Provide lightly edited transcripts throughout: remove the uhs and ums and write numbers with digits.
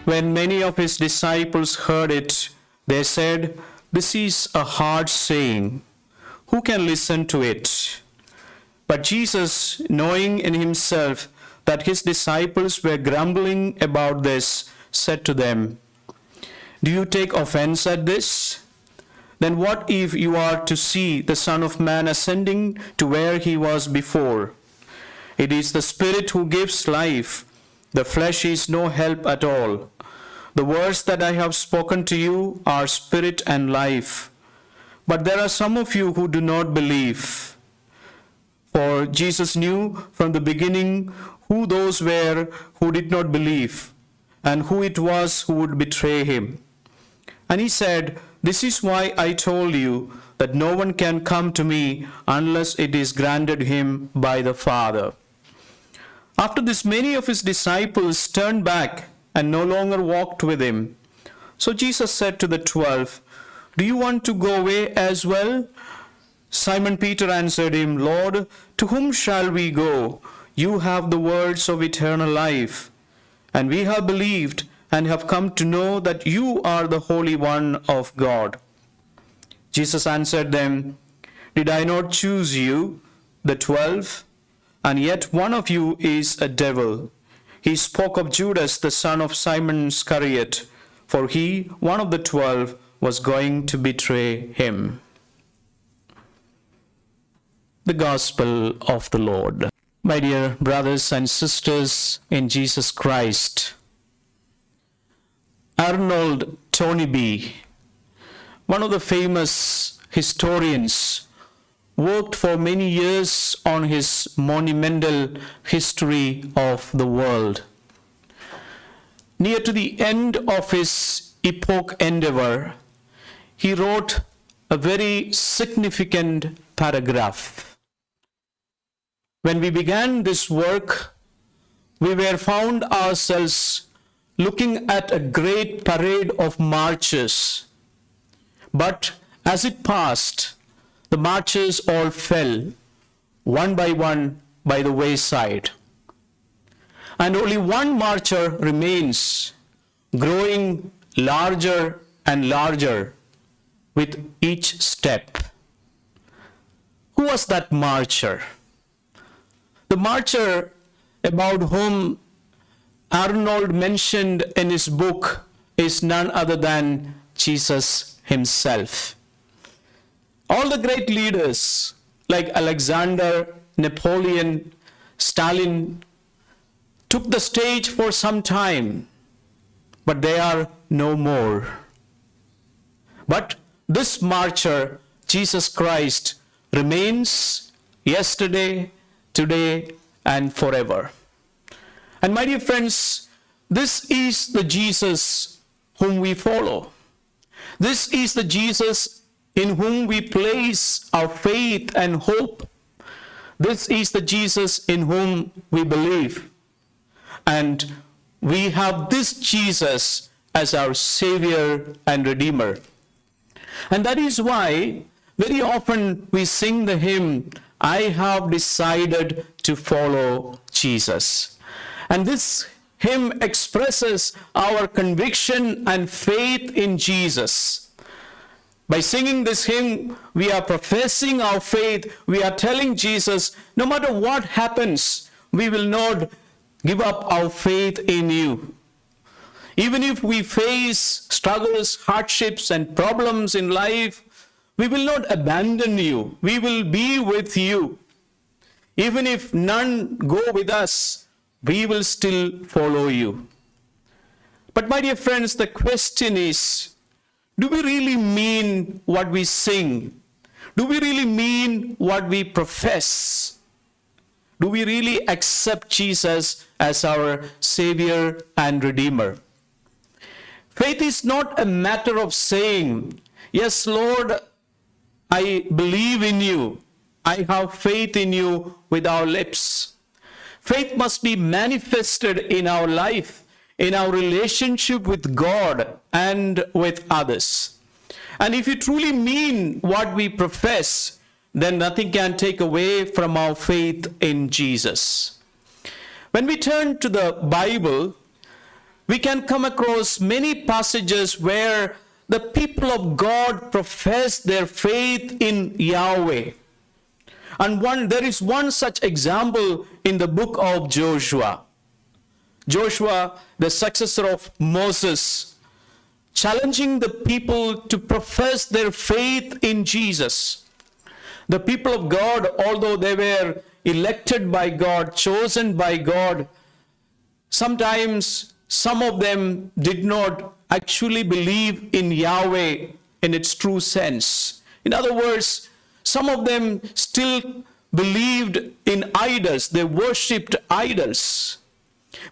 When many of his disciples heard it, they said, "This is a hard saying. Who can listen to it?" But Jesus, knowing in himself that his disciples were grumbling about this, said to them, "Do you take offense at this? Then what if you are to see the Son of Man ascending to where he was before? It is the Spirit who gives life. The flesh is no help at all. The words that I have spoken to you are spirit and life. But there are some of you who do not believe." For Jesus knew from the beginning who those were who did not believe and who it was who would betray him. And he said, "This is why I told you that no one can come to me unless it is granted him by the Father." After this, many of his disciples turned back and no longer walked with him. So Jesus said to the 12, "Do you want to go away as well?" Simon Peter answered him, "Lord, to whom shall we go? You have the words of eternal life, and we have believed and have come to know that you are the Holy One of God." Jesus answered them, "Did I not choose you, the 12? And yet one of you is a devil." He spoke of Judas, the son of Simon Iscariot, for he, one of the 12, was going to betray him. The Gospel of the Lord. My dear brothers and sisters in Jesus Christ, Arnold Toynbee, one of the famous historians, worked for many years on his monumental history of the world. Near to the end of his epoch endeavor, he wrote a very significant paragraph. When we began this work, we were found ourselves looking at a great parade of marches. But as it passed, the marches all fell, one by the wayside. And only one marcher remains, growing larger and larger with each step. Who was that marcher? The marcher about whom Arnold mentioned in his book is none other than Jesus himself. All the great leaders like Alexander, Napoleon, Stalin took the stage for some time, but they are no more. But this marcher, Jesus Christ, remains yesterday, today, and forever. And my dear friends, this is the Jesus whom we follow. This is the Jesus in whom we place our faith and hope. This is the Jesus in whom we believe. And we have this Jesus as our Savior and Redeemer. And that is why very often we sing the hymn, "I have decided to follow Jesus." And this hymn expresses our conviction and faith in Jesus. By singing this hymn, we are professing our faith. We are telling Jesus, no matter what happens, we will not give up our faith in you. Even if we face struggles, hardships, and problems in life, we will not abandon you. We will be with you. Even if none go with us, we will still follow you. But my dear friends, the question is, do we really mean what we sing? Do we really mean what we profess? Do we really accept Jesus as our Savior and Redeemer? Faith is not a matter of saying, "Yes, Lord, I believe in you. I have faith in you," with our lips. Faith must be manifested in our life, in our relationship with God and with others. And if you truly mean what we profess, then nothing can take away from our faith in Jesus. When we turn to the Bible, we can come across many passages where the people of God profess their faith in Yahweh. And there is one such example in the book of Joshua. Joshua, the successor of Moses, challenging the people to profess their faith in Jesus. The people of God, although they were elected by God, chosen by God, sometimes some of them did not actually believe in Yahweh in its true sense. In other words, some of them still believed in idols. They worshipped idols.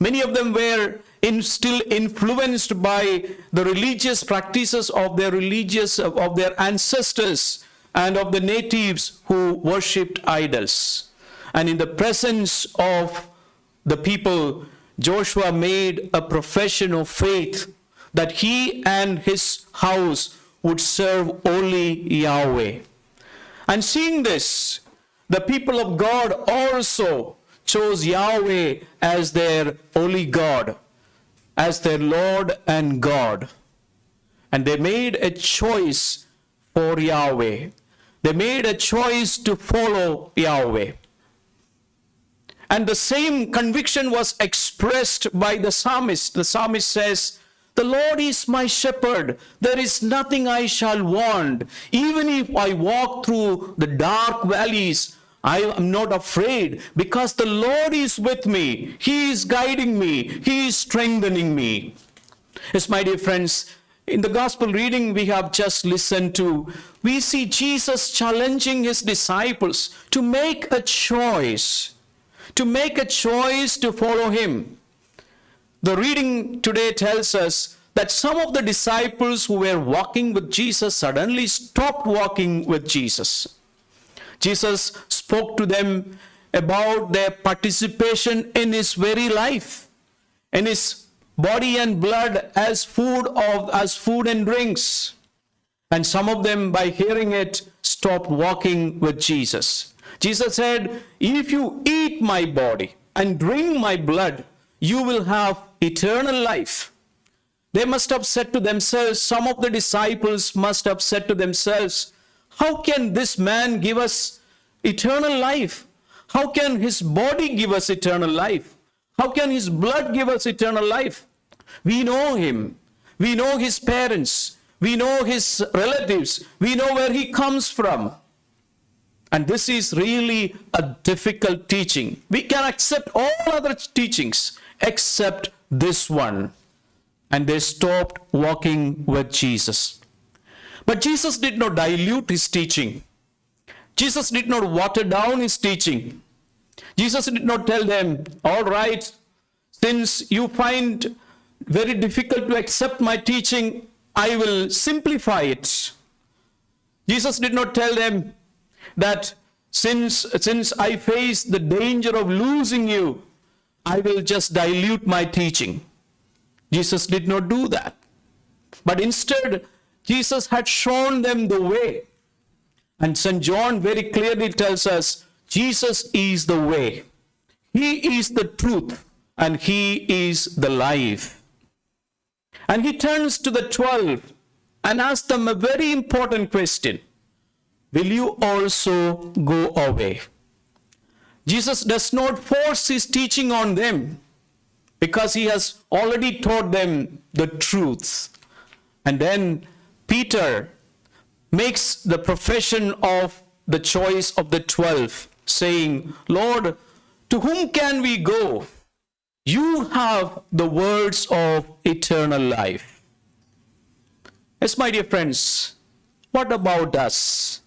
Many of them were still influenced by the religious practices of their ancestors and of the natives who worshipped idols. And in the presence of the people, Joshua made a profession of faith that he and his house would serve only Yahweh. And seeing this, the people of God also chose Yahweh as their only God, as their Lord and God. And they made a choice for Yahweh. They made a choice to follow Yahweh. And the same conviction was expressed by the psalmist. The psalmist says, "The Lord is my shepherd. There is nothing I shall want. Even if I walk through the dark valleys, I am not afraid, because the Lord is with me. He is guiding me. He is strengthening me." Yes, my dear friends, in the gospel reading we have just listened to, we see Jesus challenging his disciples to make a choice to follow him. The reading today tells us that some of the disciples who were walking with Jesus suddenly stopped walking with Jesus. Jesus spoke to them about their participation in his very life, in his body and blood as food and drinks. And some of them, by hearing it, stopped walking with Jesus. Jesus said, "If you eat my body and drink my blood, you will have eternal life." They must have said to themselves, some of the disciples must have said to themselves, "How can this man give us eternal life? How can his body give us eternal life? How can his blood give us eternal life? We know him. We know his parents. We know his relatives. We know where he comes from." And this is really a difficult teaching. We can accept all other teachings except this one. And they stopped walking with Jesus. But Jesus did not dilute his teaching. Jesus did not water down his teaching. Jesus did not tell them, "All right, since you find very difficult to accept my teaching, I will simplify it." Jesus did not tell them that since I face the danger of losing you, I will just dilute my teaching. Jesus did not do that. But instead, Jesus had shown them the way. And St. John very clearly tells us, Jesus is the way. He is the truth, and he is the life. And he turns to the 12 and asks them a very important question. Will you also go away? Jesus does not force his teaching on them, because he has already taught them the truth. And then Peter makes the profession of the choice of the 12, saying, "Lord, to whom can we go? You have the words of eternal life." Yes, my dear friends, what about us?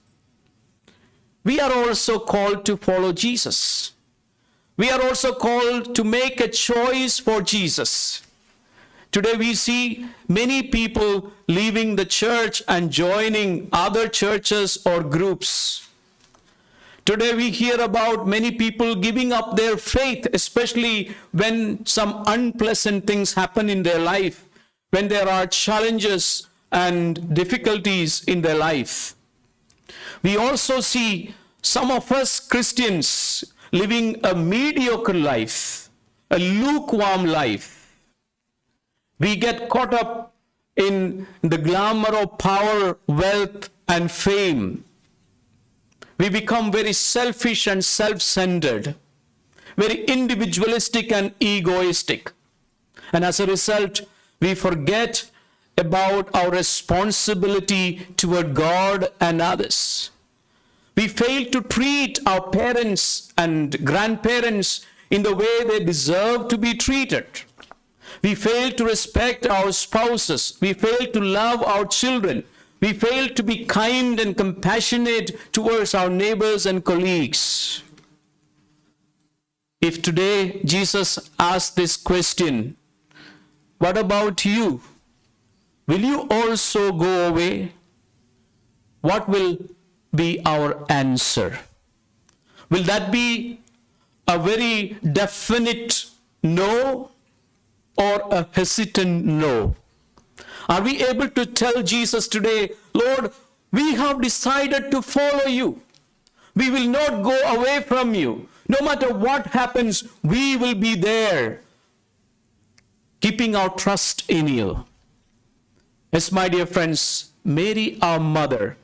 We are also called to follow Jesus. We are also called to make a choice for Jesus. Today we see many people leaving the church and joining other churches or groups. Today we hear about many people giving up their faith, especially when some unpleasant things happen in their life, when there are challenges and difficulties in their life. We also see some of us Christians living a mediocre life, a lukewarm life. We get caught up in the glamour of power, wealth, and fame. We become very selfish and self-centered, very individualistic and egoistic. And as a result, we forget about our responsibility toward God and others. We fail to treat our parents and grandparents in the way they deserve to be treated. We fail to respect our spouses. We fail to love our children. We fail to be kind and compassionate towards our neighbors and colleagues. If today Jesus asked this question, what about you? Will you also go away? What will be our answer? Will that be a very definite no or a hesitant no? Are we able to tell Jesus today, Lord, we have decided to follow you. We will not go away from you. No matter what happens, we will be there, keeping our trust in you. Yes, my dear friends, Mary, our mother,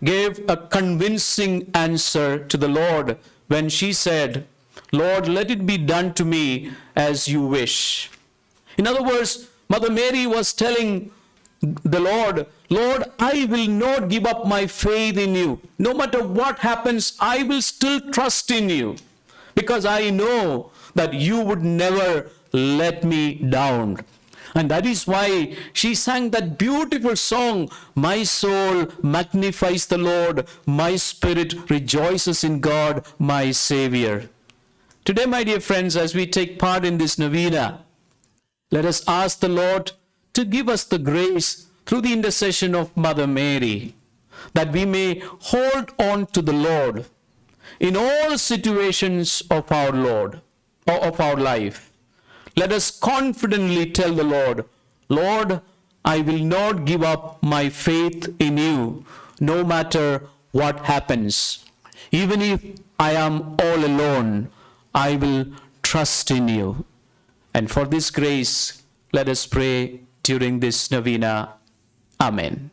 gave a convincing answer to the Lord when she said, Lord, let it be done to me as you wish. In other words, Mother Mary was telling the Lord, Lord, I will not give up my faith in you. No matter what happens, I will still trust in you, because I know that you would never let me down. And that is why she sang that beautiful song, my soul magnifies the Lord, my spirit rejoices in God, my Savior. Today, my dear friends, as we take part in this novena, let us ask the Lord to give us the grace through the intercession of Mother Mary, that we may hold on to the Lord in all situations of our Lord or of our life. Let us confidently tell the Lord, Lord, I will not give up my faith in you, no matter what happens. Even if I am all alone, I will trust in you. And for this grace, let us pray during this novena. Amen.